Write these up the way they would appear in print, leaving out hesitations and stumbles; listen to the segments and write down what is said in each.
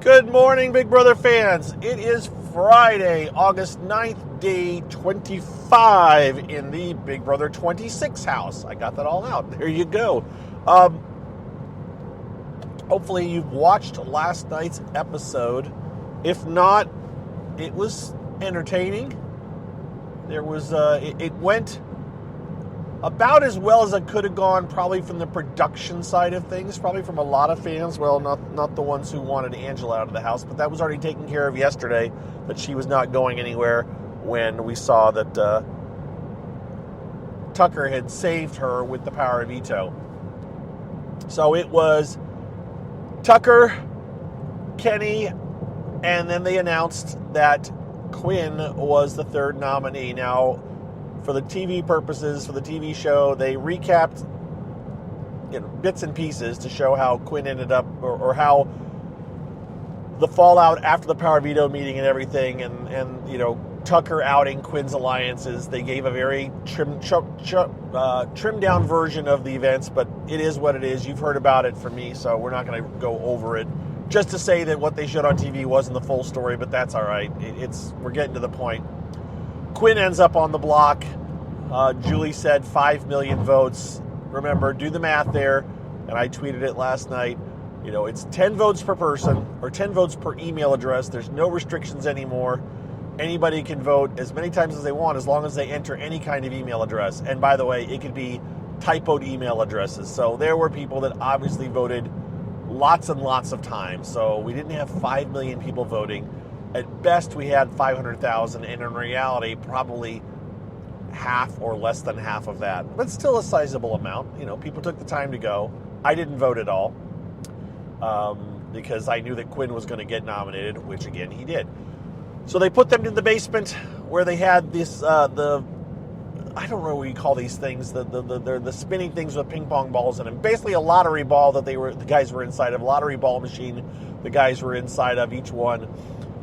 Good morning, Big Brother fans. It is Friday, August 9th, day 25 in the Big Brother 26 house. I got that all out. There you go. Hopefully you've watched last night's episode. If not, it was entertaining. There was, it went about as well as it could have gone, probably from the production side of things, probably from a lot of fans. Well, not the ones who wanted Angela out of the house, but that was already taken care of yesterday, that she was not going anywhere when we saw that Tucker had saved her with the power of veto. So it was Tucker, Kenny, and then they announced that Quinn was the third nominee. Now, for the TV purposes, for the TV show, they recapped bits and pieces to show how Quinn ended up, or how the fallout after the power veto meeting and everything, and Tucker outing Quinn's alliances. They gave a very trimmed down version of the events, but it is what it is. You've heard about it from me, so we're not going to go over it. Just to say that what they showed on TV wasn't the full story, but that's all right. We're getting to the point. Quinn ends up on the block. Julie said 5 million votes. Remember, do the math there. And I tweeted it last night. It's 10 votes per person, or 10 votes per email address. There's no restrictions anymore. Anybody can vote as many times as they want, as long as they enter any kind of email address. And by the way, it could be typoed email addresses. So there were people that obviously voted lots and lots of times. So we didn't have 5 million people voting. At best, we had 500,000, and in reality, probably half or less than half of that. But still a sizable amount. People took the time to go. I didn't vote at all because I knew that Quinn was going to get nominated, which, again, he did. So they put them in the basement where they had this, I don't know what you call these things, the spinning things with ping pong balls in them. Basically a lottery ball that the guys were inside of, lottery ball machine the guys were inside of, each one.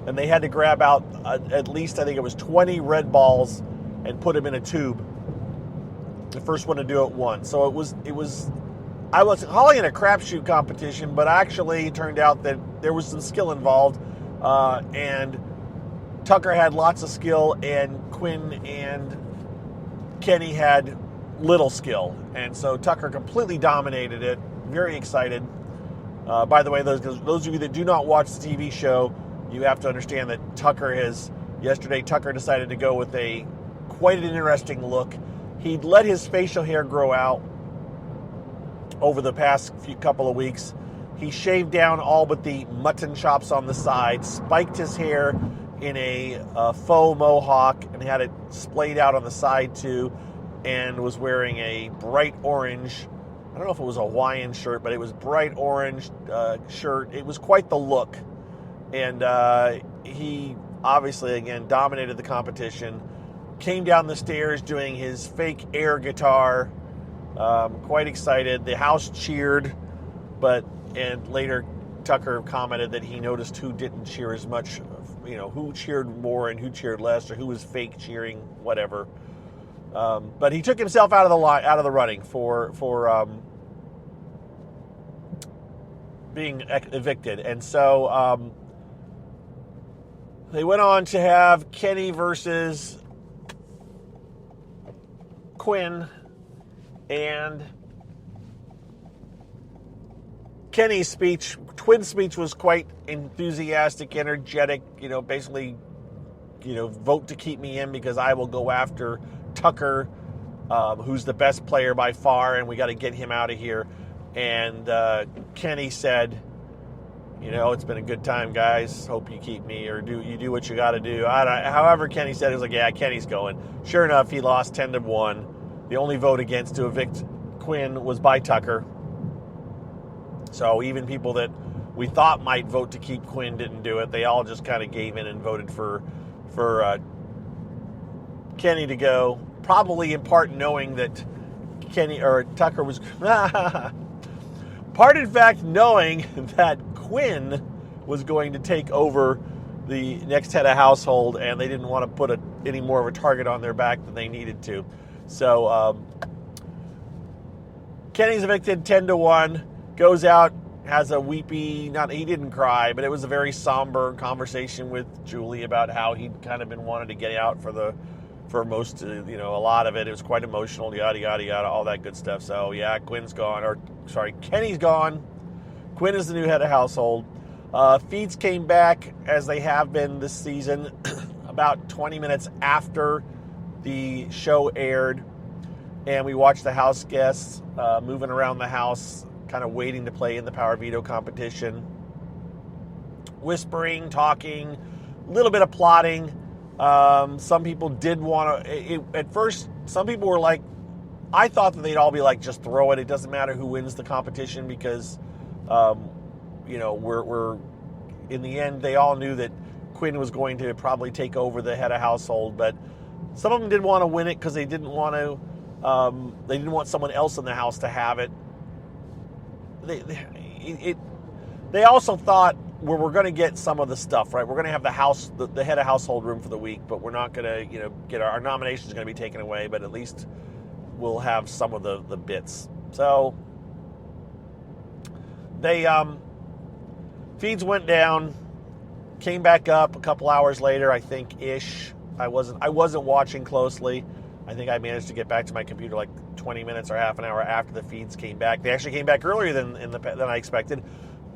And they had to grab out at least, I think it was 20 red balls and put them in a tube. The first one to do it won. So it was. I was calling it a crapshoot competition, but actually it turned out that there was some skill involved. And Tucker had lots of skill, and Quinn and Kenny had little skill. And so Tucker completely dominated it. Very excited. By the way, those of you that do not watch the TV show, you have to understand that yesterday Tucker decided to go with quite an interesting look. He'd let his facial hair grow out over the past couple of weeks. He shaved down all but the mutton chops on the side, spiked his hair in a faux mohawk, and had it splayed out on the side too, and was wearing a bright orange, I don't know if it was a Hawaiian shirt, but it was bright orange shirt. It was quite the look. And he obviously, again, dominated the competition. Came down the stairs doing his fake air guitar. Quite excited. The house cheered. And later Tucker commented that he noticed who didn't cheer as much, who cheered more and who cheered less, or who was fake cheering, whatever. But he took himself out of the running for being evicted. And so they went on to have Kenny versus Quinn, and Quinn's speech was quite enthusiastic, energetic, basically, vote to keep me in because I will go after Tucker, who's the best player by far, and we got to get him out of here. And Kenny said, it's been a good time, guys. Hope you keep me, or do what you got to do. However, Kenny said, it was like, yeah, Kenny's going. Sure enough, he lost 10-1. The only vote against to evict Quinn was by Tucker. So even people that we thought might vote to keep Quinn didn't do it. They all just kind of gave in and voted for Kenny to go. Probably in part knowing that Tucker was part in fact knowing that Quinn was going to take over the next head of household, and they didn't want to put any more of a target on their back than they needed to. So Kenny's evicted 10-1, goes out has a weepy, he didn't cry, but it was a very somber conversation with Julie about how he'd kind of been wanting to get out for most, a lot of it. It was quite emotional, yada, yada, yada, all that good stuff. So, yeah, Kenny's gone. Quinn is the new head of household. Feeds came back, as they have been this season, about 20 minutes after the show aired. And we watched the house guests moving around the house, kind of waiting to play in the Power Veto competition. Whispering, talking, a little bit of plotting. Some people did want to... At first, some people were like... I thought that they'd all be like, just throw it. It doesn't matter who wins the competition because, we're... In the end, they all knew that Quinn was going to probably take over the head of household. But some of them didn't want to win it because they didn't want to... they didn't want someone else in the house to have it. They also thought, well, we're going to get some of the stuff, right? We're going to have the head of household room for the week, but we're not going to, get our nominations going to be taken away, but at least we'll have some of the bits. So they feeds went down, came back up a couple hours later, I think ish. I wasn't watching closely. I think I managed to get back to my computer like 20 minutes or half an hour after the feeds came back. They actually came back earlier than I expected.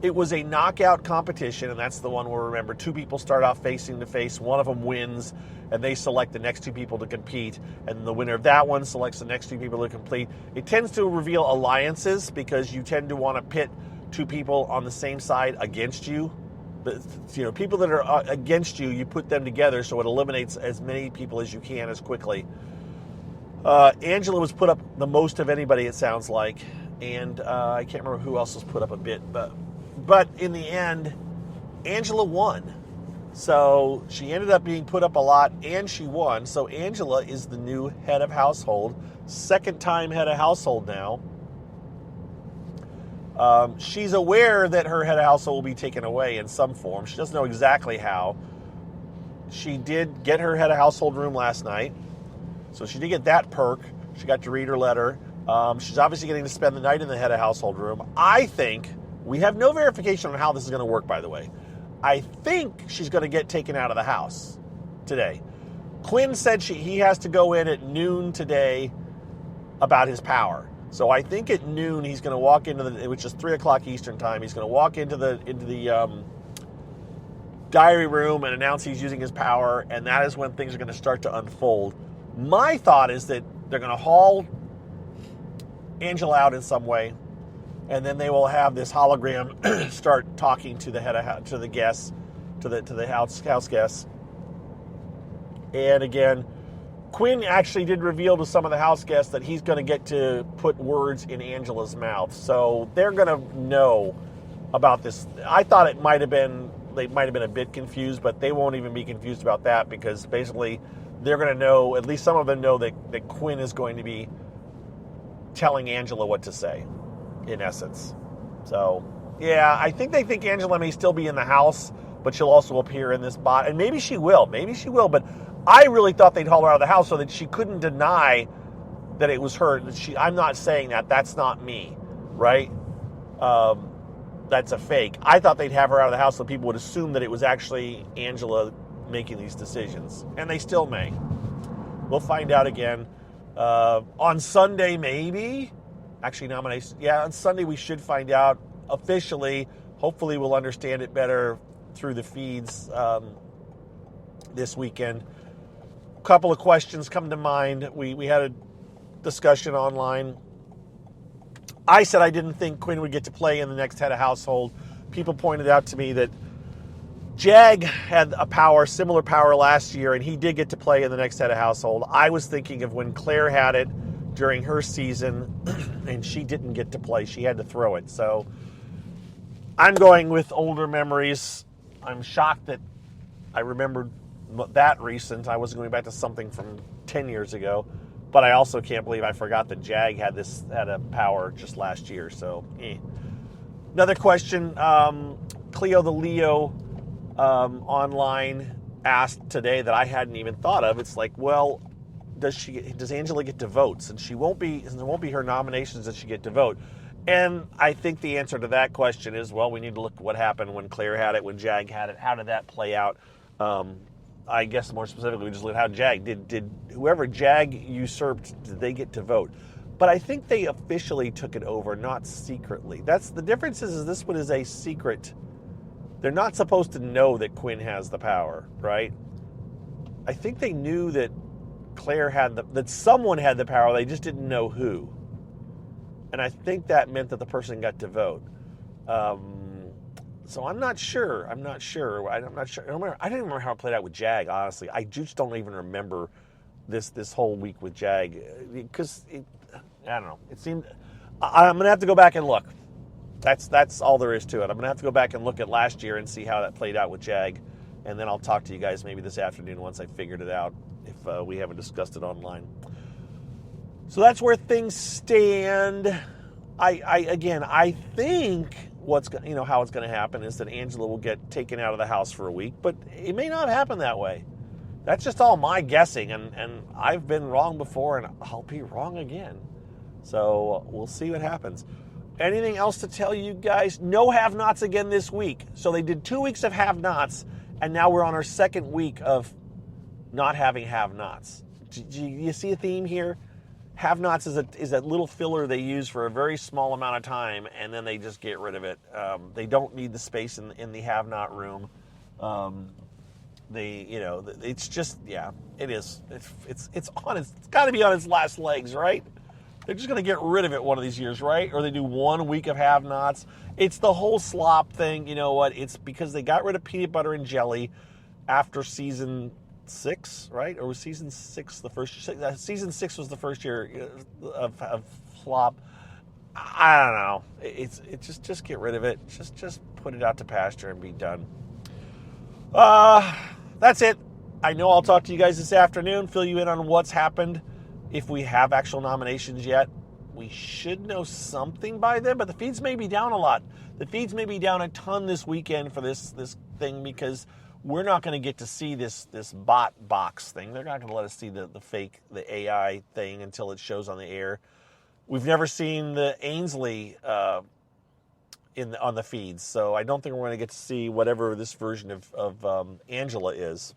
It was a knockout competition, and that's the one where, remember, two people start off facing to face. One of them wins, and they select the next two people to compete. And the winner of that one selects the next two people to compete. It tends to reveal alliances because you tend to want to pit two people on the same side against you. People that are against you, you put them together so it eliminates as many people as you can as quickly. Angela was put up the most of anybody, it sounds like, and I can't remember who else was put up a bit, but in the end, Angela won. So she ended up being put up a lot, and she won. So Angela is the new head of household, second-time head of household now. She's aware that her head of household will be taken away in some form. She doesn't know exactly how. She did get her head of household room last night. So she did get that perk. She got to read her letter. She's obviously getting to spend the night in the head of household room. I think, we have no verification on how this is going to work, by the way. I think she's going to get taken out of the house today. Quinn said he has to go in at noon today about his power. So I think at noon he's going to walk into which is 3 o'clock Eastern time, he's going to walk into the diary room and announce he's using his power, and that is when things are going to start to unfold. My thought is that they're going to haul Angela out in some way, and then they will have this hologram start talking to the guests, to the house guests. And again, Quinn actually did reveal to some of the house guests that he's going to get to put words in Angela's mouth, so they're going to know about this. I thought they might have been a bit confused, but they won't even be confused about that because basically they're going to know, at least some of them know that Quinn is going to be telling Angela what to say, in essence. So, yeah, I think they think Angela may still be in the house, but she'll also appear in this bot. And maybe she will, but I really thought they'd haul her out of the house so that she couldn't deny that it was her. I'm not saying that. That's not me, right? That's a fake. I thought they'd have her out of the house so people would assume that it was actually Angela making these decisions. And they still may. We'll find out again. On Sunday, maybe. Actually, nominations. Yeah, on Sunday we should find out officially. Hopefully we'll understand it better through the feeds this weekend. A couple of questions come to mind. We had a discussion online. I said I didn't think Quinn would get to play in the next head of household. People pointed out to me that Jag had similar power last year, and he did get to play in the next head of household. I was thinking of when Claire had it during her season, and she didn't get to play. She had to throw it. So I'm going with older memories. I'm shocked that I remembered that recent. I wasn't going back to something from 10 years ago. But I also can't believe I forgot that Jag had a power just last year. So, Another question. Cleo the Leo online asked today that I hadn't even thought of. It's like, well, does Angela get to vote? Since it won't be her nominations that she get to vote. And I think the answer to that question is, well, we need to look at what happened when Claire had it, when Jag had it. How did that play out? I guess more specifically, we just look at how Jag did whoever Jag usurped, did they get to vote? But I think they officially took it over, not secretly. That's the difference. Is this one is a secret. They're not supposed to know that Quinn has the power, right? I think they knew that Claire had that someone had the power. They just didn't know who. And I think that meant that the person got to vote. So I'm not sure. I'm not sure. I didn't remember how it played out with Jag, honestly. I just don't even remember this whole week with Jag. Because, I don't know. It seemed... I'm going to have to go back and look. That's all there is to it. I'm going to have to go back and look at last year and see how that played out with Jag. And then I'll talk to you guys maybe this afternoon once I figured it out, if we haven't discussed it online. So that's where things stand. I think how it's going to happen is that Angela will get taken out of the house for a week, but it may not happen that way. That's just all my guessing, and I've been wrong before, and I'll be wrong again. So we'll see what happens. Anything else to tell you guys? No have-nots again this week. So they did 2 weeks of have-nots, and now we're on our second week of not having have-nots. Do you see a theme here? Have-nots is a little filler they use for a very small amount of time, and then they just get rid of it. They don't need the space in the have-not room. It's just, yeah, it is. It's got to be on its last legs, right? They're just going to get rid of it one of these years, right? Or they do 1 week of have-nots. It's the whole slop thing. You know what? It's because they got rid of peanut butter and jelly after season 6, right? Or was season 6 the first? Season 6 was the first year of flop. I don't know. It's just get rid of it. Just put it out to pasture and be done. That's it. I know I'll talk to you guys this afternoon. Fill you in on what's happened. If we have actual nominations yet, we should know something by then. But the feeds may be down a lot. The feeds may be down a ton this weekend for this thing because we're not going to get to see this bot box thing. They're not going to let us see the fake, the AI thing until it shows on the air. We've never seen the Ainsley on the feeds, so I don't think we're going to get to see whatever this version of Angela is.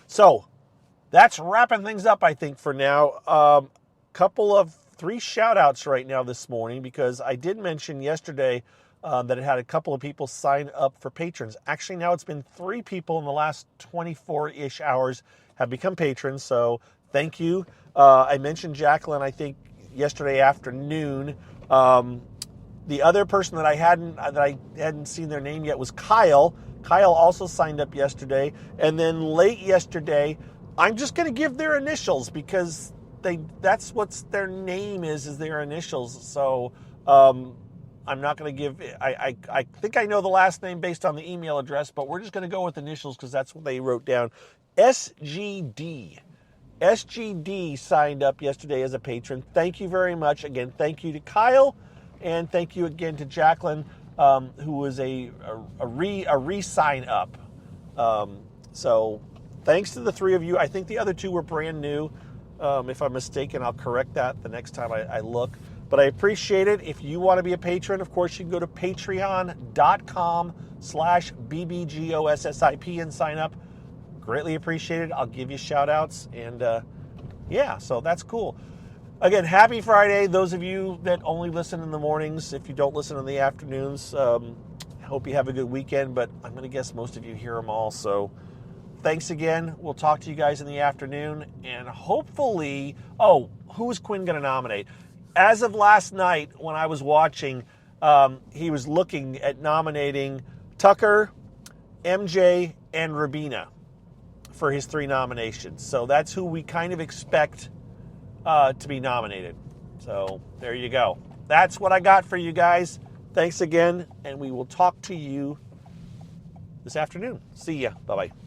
So that's wrapping things up, I think, for now. Couple of 3 shout-outs right now this morning because I did mention yesterday that it had a couple of people sign up for patrons. Actually, now it's been 3 people in the last 24-ish hours have become patrons, so thank you. I mentioned Jacqueline, I think, yesterday afternoon. The other person that I hadn't seen their name yet was Kyle. Kyle also signed up yesterday. And then late yesterday, I'm just going to give their initials because that's what their name is their initials. So I'm not going to give, I think I know the last name based on the email address, but we're just going to go with initials because that's what they wrote down. SGD. SGD signed up yesterday as a patron. Thank you very much. Again, thank you to Kyle, and thank you again to Jacqueline, who was a re-sign up. So thanks to the 3 of you. I think the other 2 were brand new. If I'm mistaken, I'll correct that the next time I look. But I appreciate it. If you want to be a patron, of course, you can go to patreon.com/BBGOSSIP and sign up. Greatly appreciated. I'll give you shout-outs. And, so that's cool. Again, happy Friday. Those of you that only listen in the mornings, if you don't listen in the afternoons, I hope you have a good weekend. But I'm going to guess most of you hear them all. So thanks again. We'll talk to you guys in the afternoon. And hopefully, who is Quinn going to nominate? As of last night when I was watching, he was looking at nominating Tucker, MJ, and Rabina for his 3 nominations. So that's who we kind of expect to be nominated. So there you go. That's what I got for you guys. Thanks again, and we will talk to you this afternoon. See ya. Bye-bye.